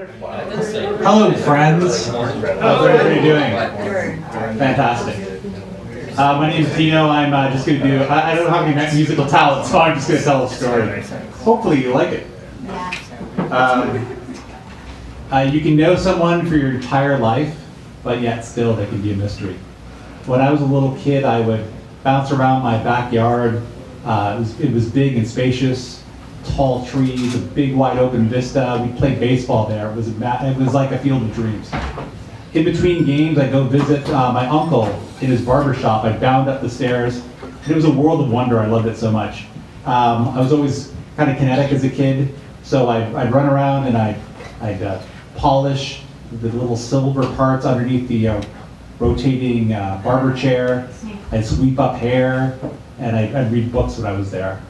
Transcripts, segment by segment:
Hello, friends. How's everybody doing? Fantastic. My name is Dino. I'm just going to do, I don't have any musical talent, so I'm just going to tell a story. Hopefully you like it. You can know someone for your entire life, but yet still they can be a mystery. When I was a little kid, I would bounce around my backyard. It was big and spacious. Tall trees, a big wide open vista. We played baseball there. It was like a field of dreams. In between games, I'd go visit my uncle in his barber shop. I'd bound up the stairs. It was a world of wonder. I loved it so much. I was always kind of kinetic as a kid, so I'd run around and I'd polish the little silver parts underneath the rotating barber chair. I'd sweep up hair, and I'd read books when I was there.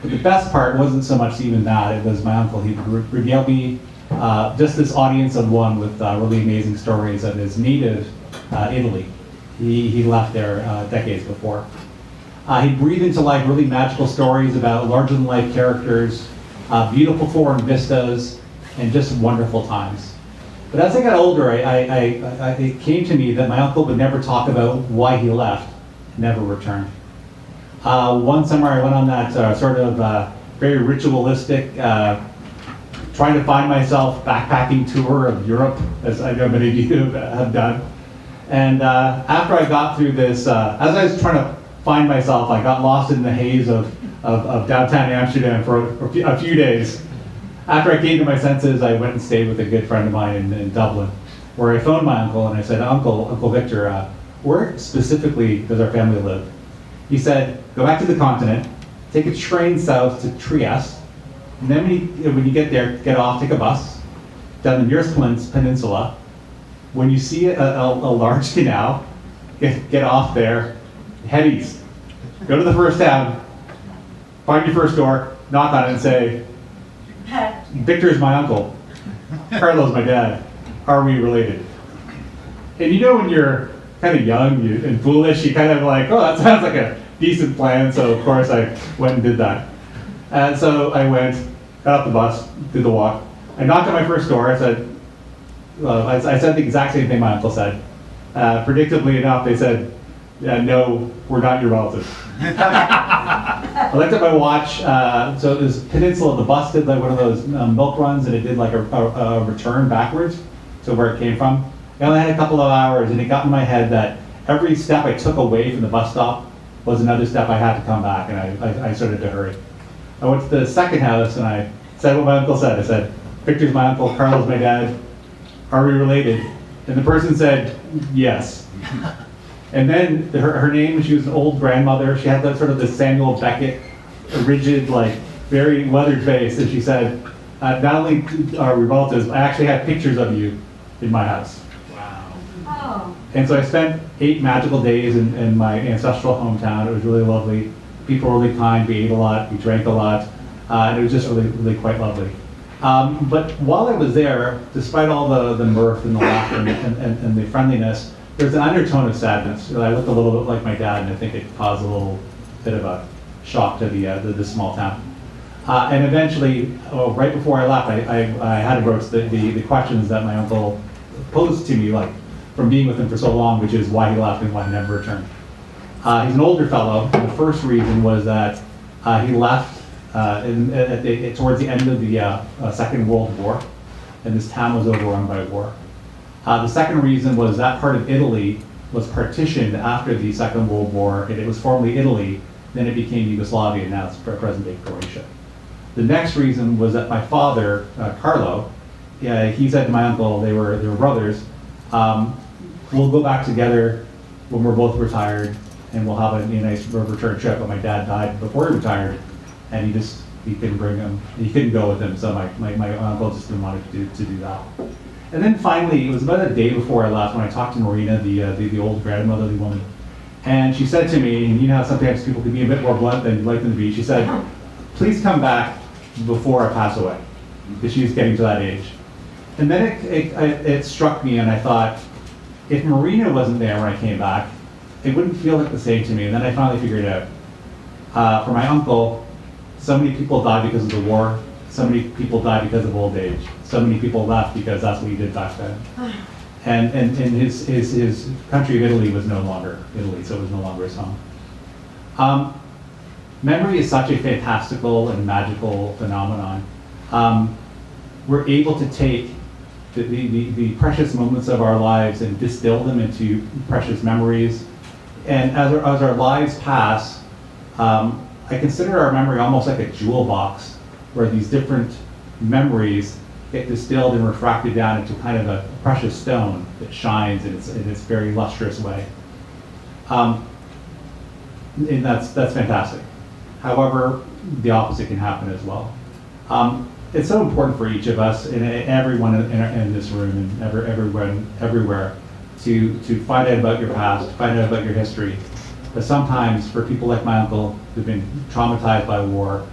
But the best part wasn't so much even that, it was my uncle. He would regale me, just this audience of one with really amazing stories of his native Italy. He left there decades before. He'd breathe into life really magical stories about larger-than-life characters, beautiful foreign vistas, and just wonderful times. But as I got older, it came to me that my uncle would never talk about why he left, never returned. One summer I went on that sort of very ritualistic, trying to find myself backpacking tour of Europe, as I know many of you have done. And after I got through this, as I was trying to find myself, I got lost in the haze of downtown Amsterdam for a few days. After I came to my senses, I went and stayed with a good friend of mine in Dublin, where I phoned my uncle and I said, Uncle Victor, where specifically does our family live? He said, go back to the continent, take a train south to Trieste, and then when you get there, get off, take a bus down the nearest peninsula. When you see a large canal, get off there, head east. Go to the first town, find your first door, knock on it and say, Victor is my uncle, Carlo's my dad, are we related? And you know when you're kind of young and foolish, you kind of like, oh, that sounds like a decent plan, so of course I went and did that. And so I went, got off the bus, did the walk. I knocked on my first door. I said, I said the exact same thing my uncle said. Predictably enough, they said, no, we're not your relative. I looked at my watch. So it was Peninsula. The bus did like one of those milk runs, and it did like a return backwards to where it came from. I only had a couple of hours, and it got in my head that every step I took away from the bus stop was another step I had to come back, and I started to hurry. I went to the second house, and I said what my uncle said. I said, Victor's my uncle, Carlo's my dad, are we related? And the person said, yes. And then her name, she was an old grandmother. She had that sort of the Samuel Beckett, rigid, like, very weathered face, and she said, not only are we relatives, I actually have pictures of you in my house. And so I spent 8 magical days in my ancestral hometown. It was really lovely. People were really kind. We ate a lot. We drank a lot. And it was just really, really quite lovely. But while I was there, despite all the mirth and the laughter and the friendliness, there's an undertone of sadness. I looked a little bit like my dad, and I think it caused a little bit of a shock to the small town. And eventually, right before I left, I had to broach the questions that my uncle posed to me, like, from being with him for so long, which is why he left and why he never returned. He's an older fellow, and the first reason was that he left towards the end of the Second World War, and this town was overrun by war. The second reason was that part of Italy was partitioned after the Second World War, and it was formerly Italy, then it became Yugoslavia, and now it's present-day Croatia. The next reason was that my father, Carlo, he said to my uncle, they were brothers, we'll go back together when we're both retired, and we'll have a nice return trip. But my dad died before he retired, and he couldn't bring him. He couldn't go with him, so my uncle just didn't want to do that. And then finally, it was about a day before I left when I talked to Marina, the old grandmotherly woman, and she said to me, and you know how sometimes people can be a bit more blunt than you'd like them to be. She said, "Please come back before I pass away," because she's getting to that age. And then it struck me, and I thought, if Marina wasn't there when I came back, it wouldn't feel like the same to me. And then I finally figured it out. For my uncle, so many people died because of the war. So many people died because of old age. So many people left because that's what you did back then. And his country of Italy was no longer Italy, so it was no longer his home. Memory is such a fantastical and magical phenomenon. We're able to take the precious moments of our lives and distill them into precious memories. And as our lives pass, I consider our memory almost like a jewel box, where these different memories get distilled and refracted down into kind of a precious stone that shines in its very lustrous way. And that's fantastic. However, the opposite can happen as well. It's so important for each of us and everyone in this room and everyone everywhere to find out about your past, find out about your history. But sometimes for people like my uncle who've been traumatized by war,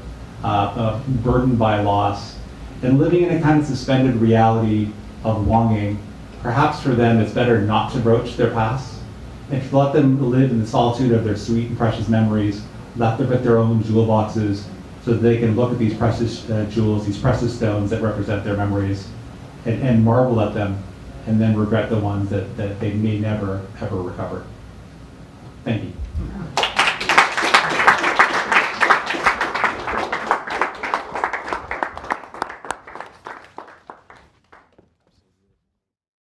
burdened by loss, and living in a kind of suspended reality of longing, perhaps for them it's better not to broach their past and to let them live in the solitude of their sweet and precious memories, let them at their own jewel boxes so that they can look at these precious jewels, these precious stones that represent their memories and marvel at them and then regret the ones that they may never ever recover. Thank you.